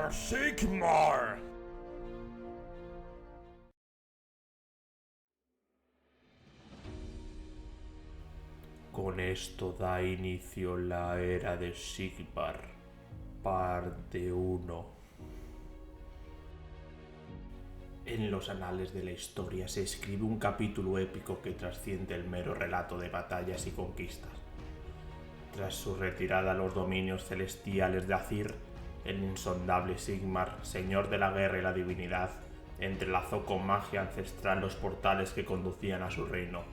Sigmar! Con esto da inicio la era de Sigmar, parte 1. En los anales de la historia se escribe un capítulo épico que trasciende el mero relato de batallas y conquistas. Tras su retirada a los dominios celestiales de Azyr, el insondable Sigmar, señor de la guerra y la divinidad, entrelazó con magia ancestral los portales que conducían a su reino.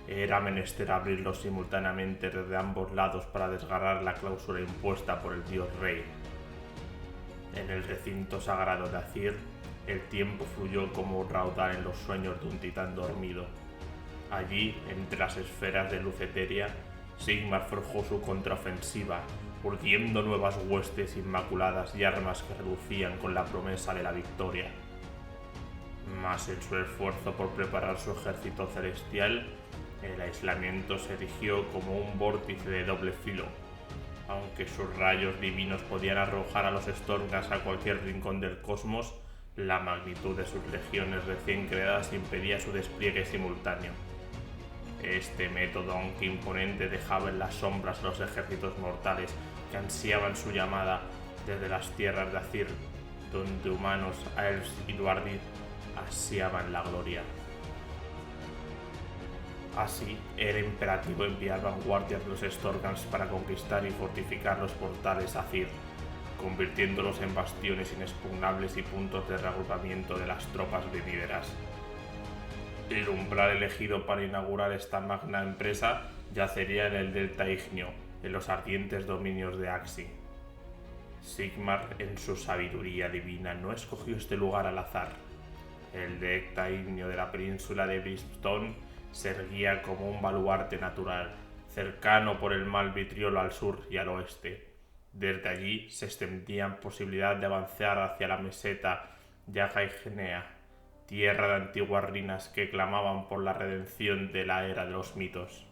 Era menester abrirlos simultáneamente desde ambos lados para desgarrar la clausura impuesta por el dios rey. En el recinto sagrado de Azyr, el tiempo fluyó como un raudal en los sueños de un titán dormido. Allí, entre las esferas de luz etérea, Sigmar forjó su contraofensiva, urdiendo nuevas huestes inmaculadas y armas que relucían con la promesa de la victoria. Mas en su esfuerzo por preparar su ejército celestial, el aislamiento se erigió como un vórtice de doble filo. Aunque sus rayos divinos podían arrojar a los Stormgas a cualquier rincón del cosmos, la magnitud de sus legiones recién creadas impedía su despliegue simultáneo. Este método, aunque imponente, dejaba en las sombras a los ejércitos mortales que ansiaban su llamada desde las tierras de Azyr, donde humanos, elfos y duardid ansiaban la gloria. Así, era imperativo enviar vanguardias de los Stormgas para conquistar y fortificar los portales Azyr, convirtiéndolos en bastiones inexpugnables y puntos de reagrupamiento de las tropas venideras. El umbral elegido para inaugurar esta magna empresa yacería en el delta ígneo, en los ardientes dominios de Axi. Sigmar, en su sabiduría divina, no escogió este lugar al azar. El delta ígneo de la península de Brimstone se erguía como un baluarte natural, cercano por el mar Vitriolo al sur y al oeste. Desde allí se extendía posibilidad de avanzar hacia la meseta de Agaigenea, tierra de antiguas ruinas que clamaban por la redención de la era de los mitos.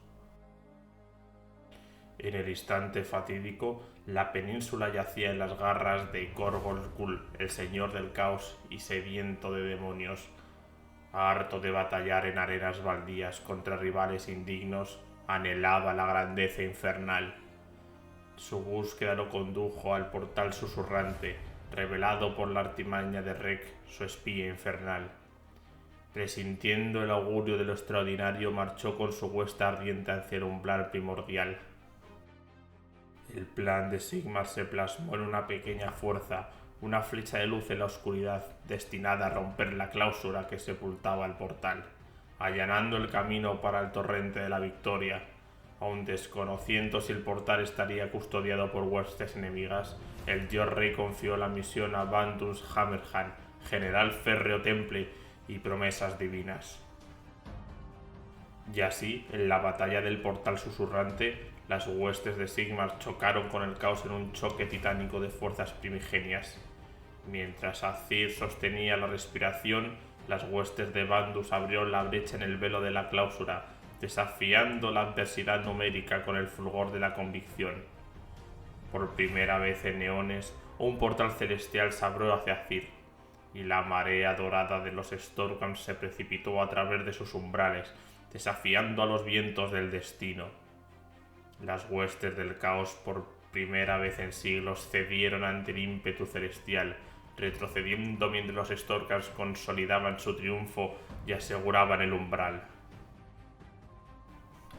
En el instante fatídico, la península yacía en las garras de Gorgolgul, el señor del caos y sediento de demonios. Harto de batallar en arenas baldías contra rivales indignos, anhelaba la grandeza infernal. Su búsqueda lo condujo al portal susurrante, revelado por la artimaña de Rek, su espía infernal. Presintiendo el augurio de lo extraordinario, marchó con su hueste ardiente hacia el umbral primordial. El plan de Sigmar se plasmó en una pequeña fuerza, una flecha de luz en la oscuridad, destinada a romper la clausura que sepultaba el portal, allanando el camino para el torrente de la victoria. Aun desconociendo si el portal estaría custodiado por huestes enemigas, el dios rey confió la misión a Bandus Hammerhand, general férreo temple y promesas divinas. Y así, en la batalla del portal susurrante, las huestes de Sigmar chocaron con el caos en un choque titánico de fuerzas primigenias. Mientras Azyr sostenía la respiración, las huestes de Bandus abrieron la brecha en el velo de la clausura, desafiando la adversidad numérica con el fulgor de la convicción. Por primera vez en eones, un portal celestial se abrió hacia Azyr, y la marea dorada de los Stormgas se precipitó a través de sus umbrales, desafiando a los vientos del destino. Las huestes del caos, por primera vez en siglos, cedieron ante el ímpetu celestial, retrocediendo mientras los Stormgas consolidaban su triunfo y aseguraban el umbral.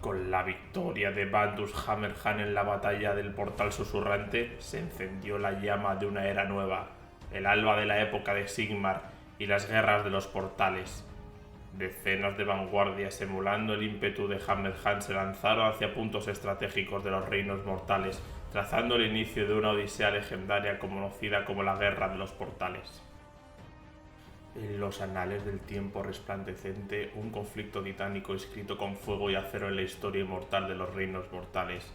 Con la victoria de Bandus Hammerhand en la batalla del portal susurrante, se encendió la llama de una era nueva, el alba de la época de Sigmar y las guerras de los portales. Decenas de vanguardias, emulando el ímpetu de Hammerhand, se lanzaron hacia puntos estratégicos de los reinos mortales, trazando el inicio de una odisea legendaria conocida como la Guerra de los Portales. En los anales del tiempo resplandecente, un conflicto titánico escrito con fuego y acero en la historia inmortal de los reinos mortales.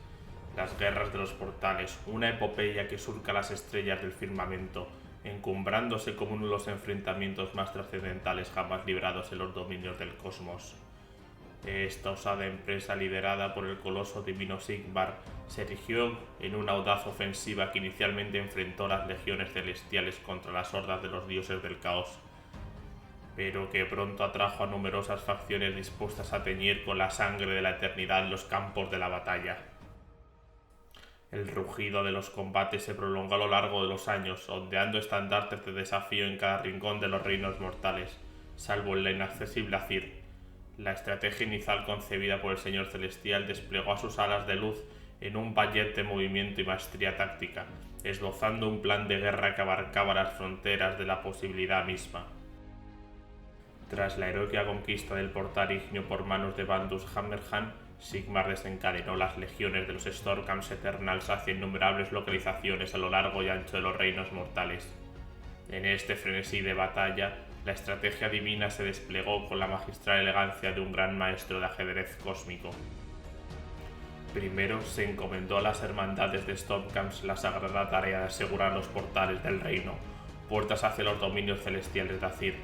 Las guerras de los portales, una epopeya que surca las estrellas del firmamento, encumbrándose como uno de los enfrentamientos más trascendentales jamás librados en los dominios del cosmos. Esta osada empresa, liderada por el coloso divino Sigmar, se erigió en una audaz ofensiva que inicialmente enfrentó las legiones celestiales contra las hordas de los dioses del caos, pero que pronto atrajo a numerosas facciones dispuestas a teñir con la sangre de la eternidad los campos de la batalla. El rugido de los combates se prolongó a lo largo de los años, ondeando estandartes de desafío en cada rincón de los reinos mortales, salvo en la inaccesible Azyr. La estrategia inicial concebida por el Señor Celestial desplegó a sus alas de luz en un ballet de movimiento y maestría táctica, esbozando un plan de guerra que abarcaba las fronteras de la posibilidad misma. Tras la heroica conquista del portal ígneo por manos de Baldus Hammerhand, Sigmar desencadenó las legiones de los Stormcamps Eternals hacia innumerables localizaciones a lo largo y ancho de los reinos mortales. En este frenesí de batalla, la estrategia divina se desplegó con la magistral elegancia de un gran maestro de ajedrez cósmico. Primero se encomendó a las hermandades de Stormcamps la sagrada tarea de asegurar los portales del reino, puertas hacia los dominios celestiales de Azyr,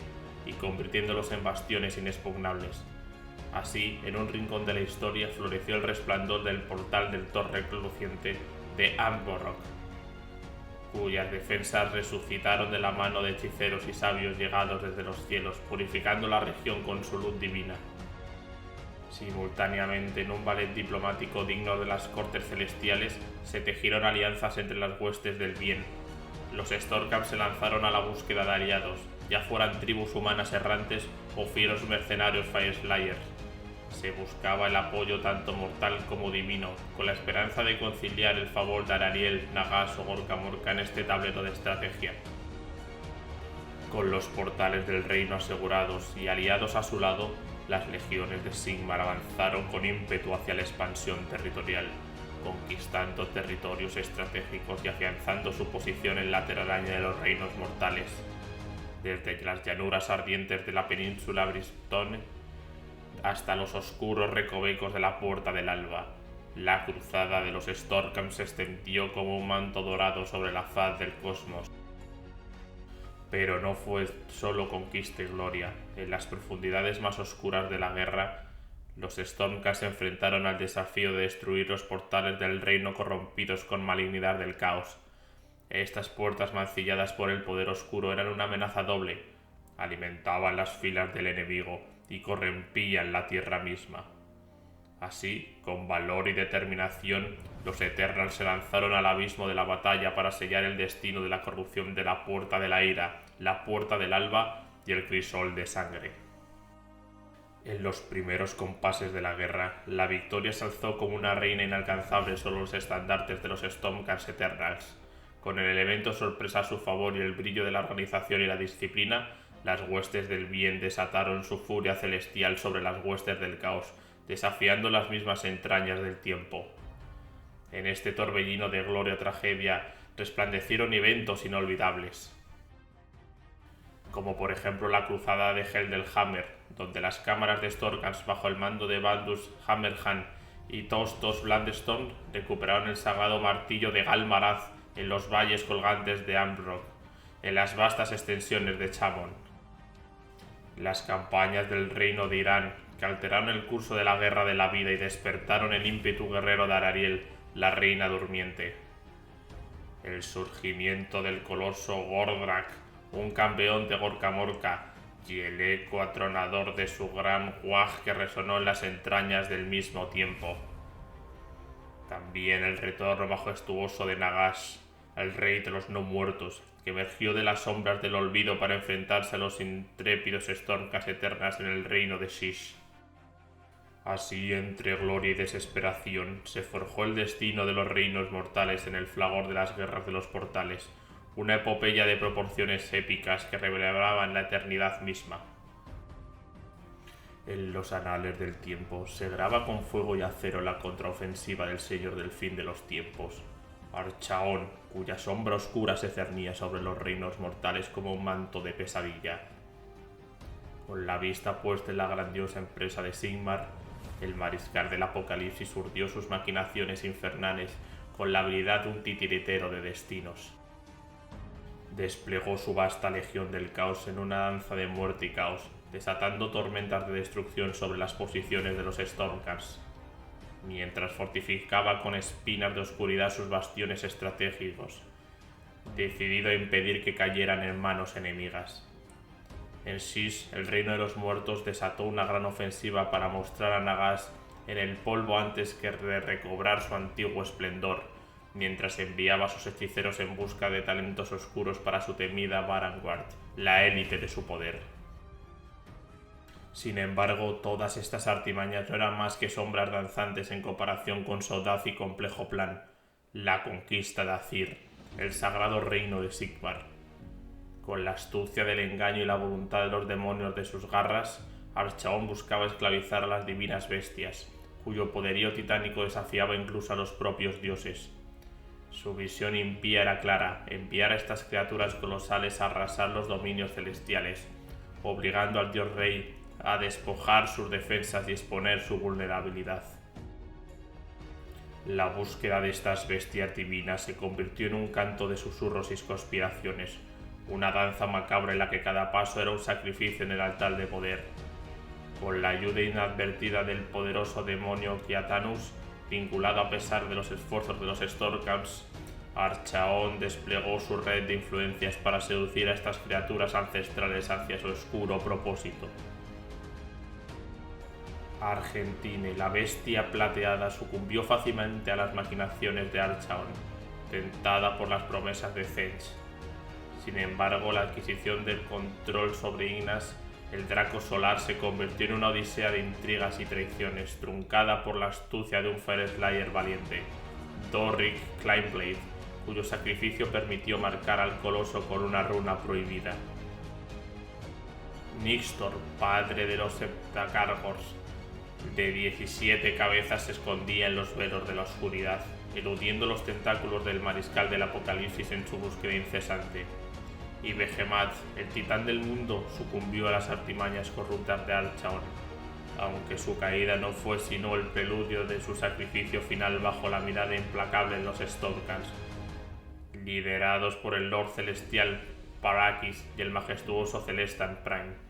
y convirtiéndolos en bastiones inexpugnables. Así, en un rincón de la historia floreció el resplandor del portal del torre reluciente de Angborough, cuyas defensas resucitaron de la mano de hechiceros y sabios llegados desde los cielos, purificando la región con su luz divina. Simultáneamente, en un ballet diplomático digno de las cortes celestiales, se tejieron alianzas entre las huestes del bien. Los Stormcamps se lanzaron a la búsqueda de aliados, ya fueran tribus humanas errantes o fieros mercenarios Fireslayers. Se buscaba el apoyo tanto mortal como divino, con la esperanza de conciliar el favor de Arariel, Nagash o Gorka Morka en este tablero de estrategia. Con los portales del reino asegurados y aliados a su lado, las legiones de Sigmar avanzaron con ímpetu hacia la expansión territorial, conquistando territorios estratégicos y afianzando su posición en la telaraña de los reinos mortales. Desde las llanuras ardientes de la península Brimstone hasta los oscuros recovecos de la Puerta del Alba, la cruzada de los Stormcamps se extendió como un manto dorado sobre la faz del cosmos. Pero no fue solo conquista y gloria. En las profundidades más oscuras de la guerra, los Stormcamps se enfrentaron al desafío de destruir los portales del reino corrompidos con malignidad del caos. Estas puertas mancilladas por el poder oscuro eran una amenaza doble. Alimentaban las filas del enemigo y corrompían la tierra misma. Así, con valor y determinación, los Eternals se lanzaron al abismo de la batalla para sellar el destino de la corrupción de la Puerta de la Ira, la Puerta del Alba y el Crisol de Sangre. En los primeros compases de la guerra, la victoria se alzó como una reina inalcanzable sobre los estandartes de los Stormcamps Eternals. Con el elemento sorpresa a su favor y el brillo de la organización y la disciplina, las huestes del bien desataron su furia celestial sobre las huestes del caos, desafiando las mismas entrañas del tiempo. En este torbellino de gloria o tragedia resplandecieron eventos inolvidables, como por ejemplo la cruzada de Heldelhammer, donde las cámaras de Stormcamps bajo el mando de Baldus Hammerhand y Tostos Blandestone recuperaron el sagrado martillo de Galmaraz en los valles colgantes de Ambrook, en las vastas extensiones de Chamon. Las campañas del reino de Irán, que alteraron el curso de la guerra de la vida y despertaron el ímpetu guerrero de Arariel, la reina durmiente. El surgimiento del coloso Gordrak, un campeón de Gorka Morka, y el eco atronador de su gran guaj que resonó en las entrañas del mismo tiempo. También el retorno majestuoso de Nagash, el rey de los no muertos, que emergió de las sombras del olvido para enfrentarse a los intrépidos Stormcamps Eternals en el reino de Shish. Así, entre gloria y desesperación, se forjó el destino de los reinos mortales en el fragor de las guerras de los portales, una epopeya de proporciones épicas que revelaban la eternidad misma. En los anales del tiempo se graba con fuego y acero la contraofensiva del Señor del fin de los tiempos, Archaon, cuya sombra oscura se cernía sobre los reinos mortales como un manto de pesadilla. Con la vista puesta en la grandiosa empresa de Sigmar, el mariscal del apocalipsis urdió sus maquinaciones infernales con la habilidad de un titiritero de destinos. Desplegó su vasta legión del caos en una danza de muerte y caos, desatando tormentas de destrucción sobre las posiciones de los Stormcast, mientras fortificaba con espinas de oscuridad sus bastiones estratégicos, decidido a impedir que cayeran en manos enemigas. En Sis, el reino de los muertos desató una gran ofensiva para mostrar a Nagash en el polvo antes que de recobrar su antiguo esplendor, mientras enviaba a sus hechiceros en busca de talentos oscuros para su temida Vanguard, la élite de su poder. Sin embargo, todas estas artimañas no eran más que sombras danzantes en comparación con su audaz y complejo plan, la conquista de Azyr, el sagrado reino de Sigmar. Con la astucia del engaño y la voluntad de los demonios de sus garras, Archaon buscaba esclavizar a las divinas bestias, cuyo poderío titánico desafiaba incluso a los propios dioses. Su visión impía era clara: enviar a estas criaturas colosales a arrasar los dominios celestiales, obligando al dios rey a despojar sus defensas y exponer su vulnerabilidad. La búsqueda de estas bestias divinas se convirtió en un canto de susurros y conspiraciones, una danza macabra en la que cada paso era un sacrificio en el altar de poder. Con la ayuda inadvertida del poderoso demonio Kiatanus, vinculado a pesar de los esfuerzos de los Stormcast, Archaon desplegó su red de influencias para seducir a estas criaturas ancestrales hacia su oscuro propósito. Argentine, la bestia plateada, sucumbió fácilmente a las maquinaciones de Archaon, tentada por las promesas de Thench. Sin embargo, la adquisición del control sobre Ignas, el Draco Solar, se convirtió en una odisea de intrigas y traiciones, truncada por la astucia de un Fireslayer valiente, Doric Climeblade, cuyo sacrificio permitió marcar al coloso con una runa prohibida. Nixtor, padre de los Heptacargors, de 17 cabezas, se escondía en los velos de la oscuridad, eludiendo los tentáculos del mariscal del apocalipsis en su búsqueda incesante. Y Behemat, el titán del mundo, sucumbió a las artimañas corruptas de Archaon, aunque su caída no fue sino el preludio de su sacrificio final bajo la mirada implacable de los Stormcast, liderados por el Lord Celestial Parakis y el majestuoso Celestan Prime.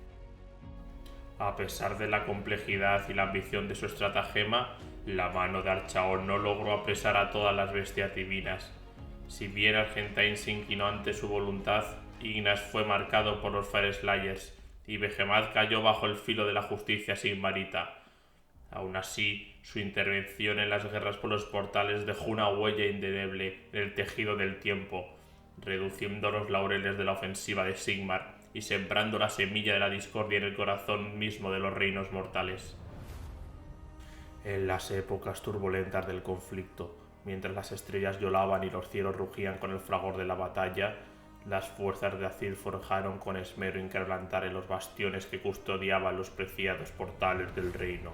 A pesar de la complejidad y la ambición de su estratagema, la mano de Archaon no logró apresar a todas las bestias divinas. Si bien Argentine se inclinó ante su voluntad, Ignas fue marcado por los Fireslayers y Behemat cayó bajo el filo de la justicia sigmarita. Aún así, su intervención en las guerras por los portales dejó una huella indeleble en el tejido del tiempo, reduciendo los laureles de la ofensiva de Sigmar y sembrando la semilla de la discordia en el corazón mismo de los reinos mortales. En las épocas turbulentas del conflicto, mientras las estrellas lloraban y los cielos rugían con el fragor de la batalla, las fuerzas de Azyr forjaron con esmero inquebrantar en los bastiones que custodiaban los preciados portales del reino.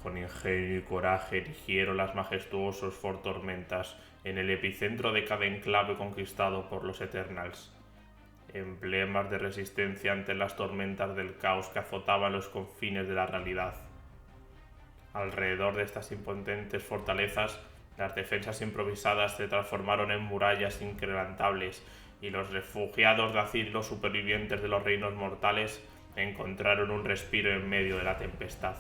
Con ingenio y coraje erigieron las majestuosos Fort Tormentas en el epicentro de cada enclave conquistado por los Eternals, emblemas de resistencia ante las tormentas del caos que azotaban los confines de la realidad. Alrededor de estas impotentes fortalezas, las defensas improvisadas se transformaron en murallas inquebrantables, y los refugiados de Azyr, los supervivientes de los reinos mortales, encontraron un respiro en medio de la tempestad.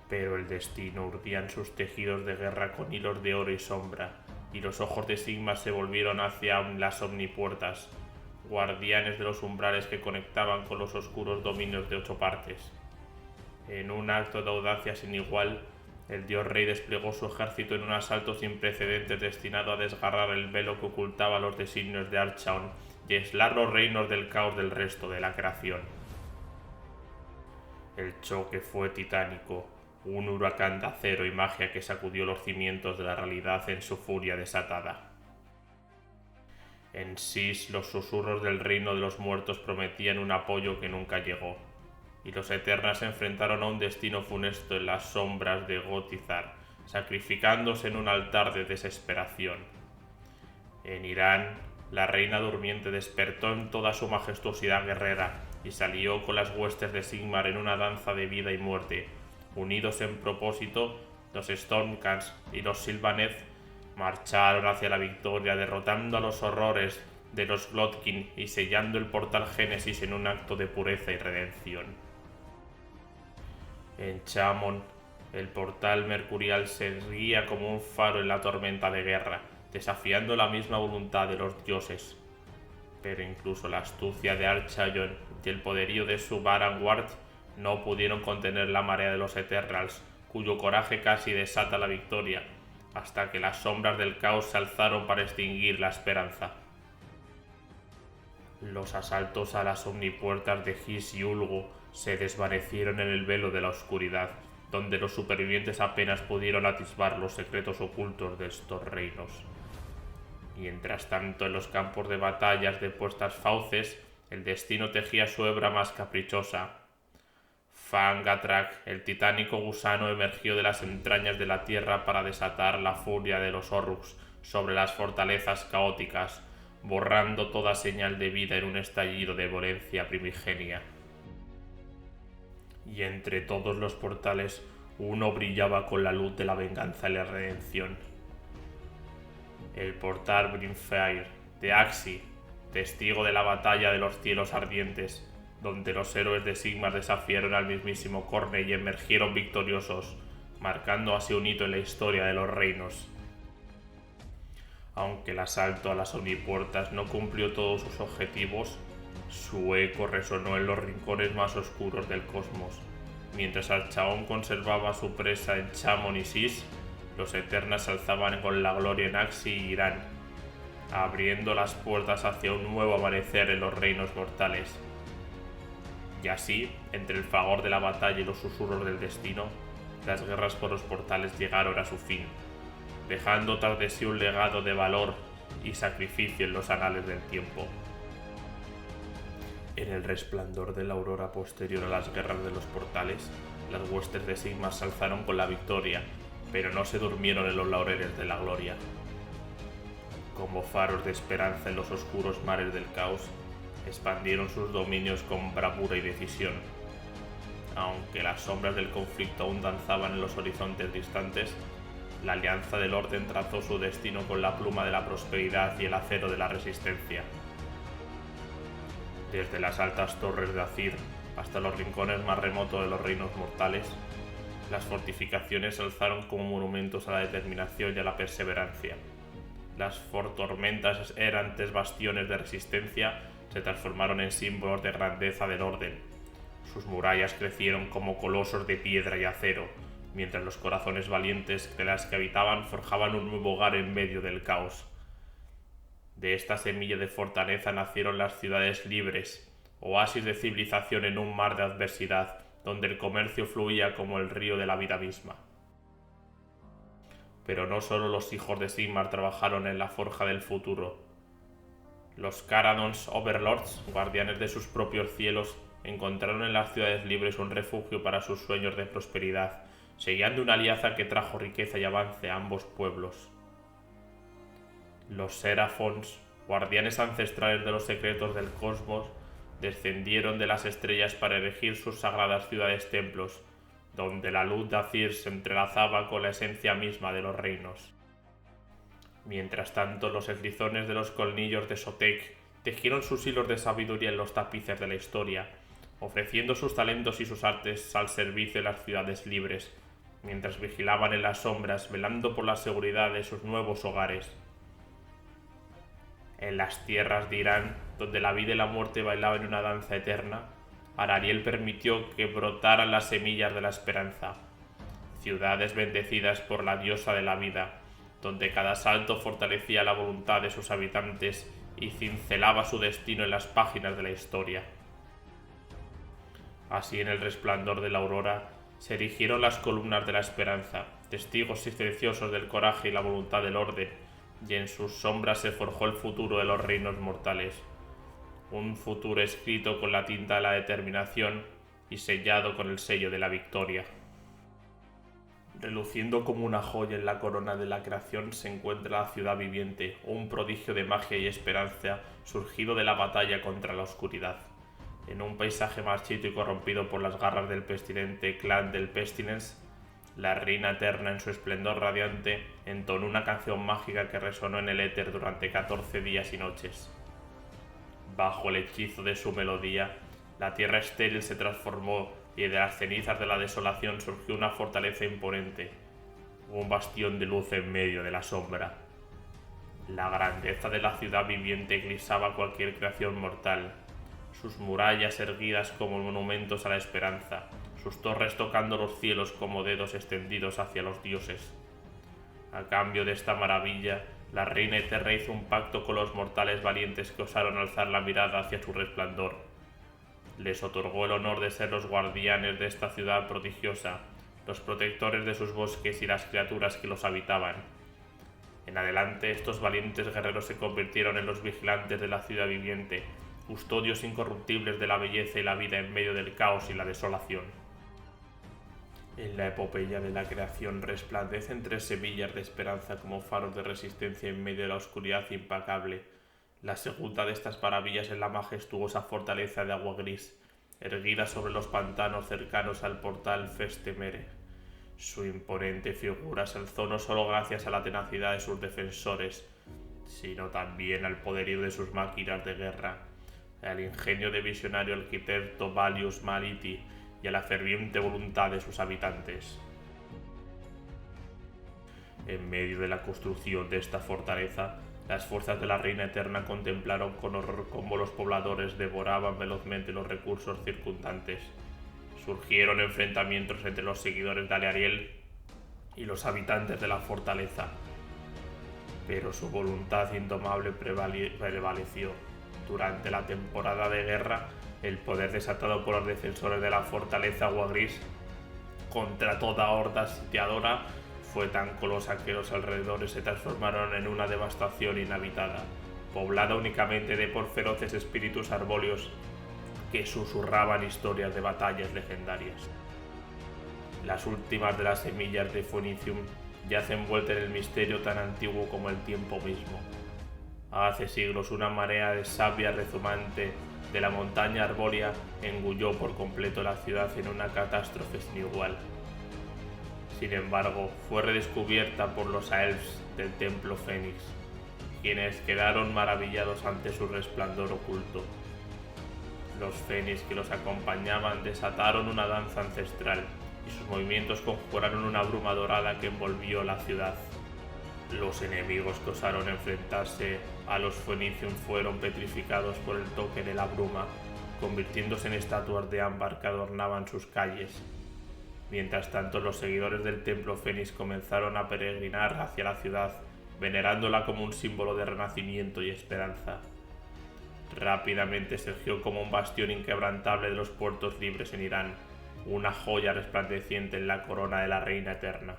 Pero el destino urdía en sus tejidos de guerra con hilos de oro y sombra, y los ojos de Sigmar se volvieron hacia las omnipuertas, guardianes de los umbrales que conectaban con los oscuros dominios de 8 partes. En un acto de audacia sin igual, el dios rey desplegó su ejército en un asalto sin precedentes destinado a desgarrar el velo que ocultaba los designios de Archaon y aislar los reinos del caos del resto de la creación. El choque fue titánico, un huracán de acero y magia que sacudió los cimientos de la realidad en su furia desatada. En Sis, los susurros del reino de los muertos prometían un apoyo que nunca llegó, y los Eternals se enfrentaron a un destino funesto en las sombras de Gotizar, sacrificándose en un altar de desesperación. En Irán, la reina durmiente despertó en toda su majestuosidad guerrera y salió con las huestes de Sigmar en una danza de vida y muerte. Unidos en propósito, los Stormcast y los Sylvaneth marcharon hacia la victoria, derrotando a los horrores de los Glotkin y sellando el portal Génesis en un acto de pureza y redención. En Chamon, el portal mercurial se erguía como un faro en la tormenta de guerra, desafiando la misma voluntad de los dioses. Pero incluso la astucia de Archaon y el poderío de Subarangward no pudieron contener la marea de los Eternals, cuyo coraje casi desata la victoria, hasta que las sombras del caos se alzaron para extinguir la esperanza. Los asaltos a las omnipuertas de His y Ulgo se desvanecieron en el velo de la oscuridad, donde los supervivientes apenas pudieron atisbar los secretos ocultos de estos reinos. Mientras tanto, en los campos de batallas de puestas fauces, el destino tejía su hebra más caprichosa. Fangatrak, el titánico gusano, emergió de las entrañas de la tierra para desatar la furia de los Orruks sobre las fortalezas caóticas, borrando toda señal de vida en un estallido de violencia primigenia. Y entre todos los portales, uno brillaba con la luz de la venganza y la redención. El portal Brimfire de Axi, testigo de la batalla de los cielos ardientes, donde los héroes de Sigmar desafiaron al mismísimo Corne y emergieron victoriosos, marcando así un hito en la historia de los reinos. Aunque el asalto a las omnipuertas no cumplió todos sus objetivos, su eco resonó en los rincones más oscuros del cosmos. Mientras Archaon conservaba su presa en Chamon y Sis, los Eternals se alzaban con la gloria en Axi y Irán, abriendo las puertas hacia un nuevo amanecer en los reinos mortales. Y así, entre el fragor de la batalla y los susurros del destino, las guerras por los portales llegaron a su fin, dejando tras de sí un legado de valor y sacrificio en los anales del tiempo. En el resplandor de la aurora posterior a las guerras de los portales, las huestes de Sigmar se alzaron con la victoria, pero no se durmieron en los laureles de la gloria. Como faros de esperanza en los oscuros mares del caos, expandieron sus dominios con bravura y decisión. Aunque las sombras del conflicto aún danzaban en los horizontes distantes, la Alianza del Orden trazó su destino con la pluma de la prosperidad y el acero de la resistencia. Desde las altas torres de Azir hasta los rincones más remotos de los reinos mortales, las fortificaciones se alzaron como monumentos a la determinación y a la perseverancia. Las tormentas errantes bastiones de resistencia se transformaron en símbolos de grandeza del orden. Sus murallas crecieron como colosos de piedra y acero, mientras los corazones valientes de las que habitaban forjaban un nuevo hogar en medio del caos. De esta semilla de fortaleza nacieron las ciudades libres, oasis de civilización en un mar de adversidad, donde el comercio fluía como el río de la vida misma. Pero no solo los hijos de Sigmar trabajaron en la forja del futuro. Los Caradons Overlords, guardianes de sus propios cielos, encontraron en las ciudades libres un refugio para sus sueños de prosperidad, sellando una alianza que trajo riqueza y avance a ambos pueblos. Los Seraphons, guardianes ancestrales de los secretos del cosmos, descendieron de las estrellas para erigir sus sagradas ciudades-templos, donde la luz de Azir se entrelazaba con la esencia misma de los reinos. Mientras tanto, los eslizones de los colmillos de Sotek tejieron sus hilos de sabiduría en los tapices de la historia, ofreciendo sus talentos y sus artes al servicio de las ciudades libres, mientras vigilaban en las sombras, velando por la seguridad de sus nuevos hogares. En las tierras de Irán, donde la vida y la muerte bailaban en una danza eterna, Arariel permitió que brotaran las semillas de la esperanza, ciudades bendecidas por la diosa de la vida, donde cada salto fortalecía la voluntad de sus habitantes y cincelaba su destino en las páginas de la historia. Así, en el resplandor de la aurora, se erigieron las columnas de la esperanza, testigos silenciosos del coraje y la voluntad del orden, y en sus sombras se forjó el futuro de los reinos mortales. Un futuro escrito con la tinta de la determinación y sellado con el sello de la victoria. Reluciendo como una joya en la corona de la creación se encuentra la ciudad viviente, un prodigio de magia y esperanza surgido de la batalla contra la oscuridad. En un paisaje marchito y corrompido por las garras del pestilente clan del Pestilence, la reina eterna en su esplendor radiante entonó una canción mágica que resonó en el éter durante 14 días y noches. Bajo el hechizo de su melodía, la tierra estéril se transformó y de las cenizas de la desolación surgió una fortaleza imponente, un bastión de luz en medio de la sombra. La grandeza de la ciudad viviente eclipsaba cualquier creación mortal, sus murallas erguidas como monumentos a la esperanza, sus torres tocando los cielos como dedos extendidos hacia los dioses. A cambio de esta maravilla, la reina eterna hizo un pacto con los mortales valientes que osaron alzar la mirada hacia su resplandor. Les otorgó el honor de ser los guardianes de esta ciudad prodigiosa, los protectores de sus bosques y las criaturas que los habitaban. En adelante, estos valientes guerreros se convirtieron en los vigilantes de la ciudad viviente, custodios incorruptibles de la belleza y la vida en medio del caos y la desolación. En la epopeya de la creación resplandecen 3 semillas de esperanza como faros de resistencia en medio de la oscuridad implacable. La segunda de estas maravillas es la majestuosa fortaleza de agua gris, erguida sobre los pantanos cercanos al portal Festemere. Su imponente figura se alzó no solo gracias a la tenacidad de sus defensores, sino también al poderío de sus máquinas de guerra, al ingenio de visionario arquitecto Valius Maliti y a la ferviente voluntad de sus habitantes. En medio de la construcción de esta fortaleza, las fuerzas de la Reina Eterna contemplaron con horror cómo los pobladores devoraban velozmente los recursos circundantes. Surgieron enfrentamientos entre los seguidores de Alarielle y los habitantes de la fortaleza, pero su voluntad indomable prevaleció. Durante la temporada de guerra, el poder desatado por los defensores de la fortaleza Agua Gris contra toda horda sitiadora fue tan colosa que los alrededores se transformaron en una devastación inhabitada, poblada únicamente de por feroces espíritus arbóleos que susurraban historias de batallas legendarias. Las últimas de las semillas de Phoenicium yacen envueltas en el misterio tan antiguo como el tiempo mismo. Hace siglos una marea de savia rezumante de la montaña arbórea engulló por completo la ciudad en una catástrofe sin igual. Sin embargo, fue redescubierta por los Aelfs del Templo Fénix, quienes quedaron maravillados ante su resplandor oculto. Los Fénix que los acompañaban desataron una danza ancestral y sus movimientos conjuraron una bruma dorada que envolvió la ciudad. Los enemigos que osaron enfrentarse a los Phoenicium fueron petrificados por el toque de la bruma, convirtiéndose en estatuas de ámbar que adornaban sus calles. Mientras tanto, los seguidores del Templo Fénix comenzaron a peregrinar hacia la ciudad, venerándola como un símbolo de renacimiento y esperanza. Rápidamente surgió como un bastión inquebrantable de los puertos libres en Irán, una joya resplandeciente en la corona de la Reina Eterna.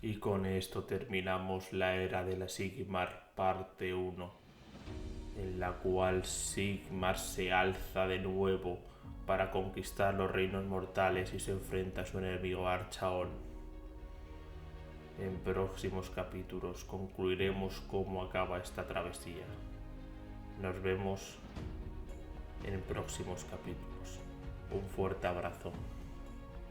Y con esto terminamos la era de la Sigmar, parte 1, en la cual Sigmar se alza de nuevo para conquistar los reinos mortales y se enfrenta a su enemigo Archaon. En próximos capítulos concluiremos cómo acaba esta travesía. Nos vemos en próximos capítulos. Un fuerte abrazo.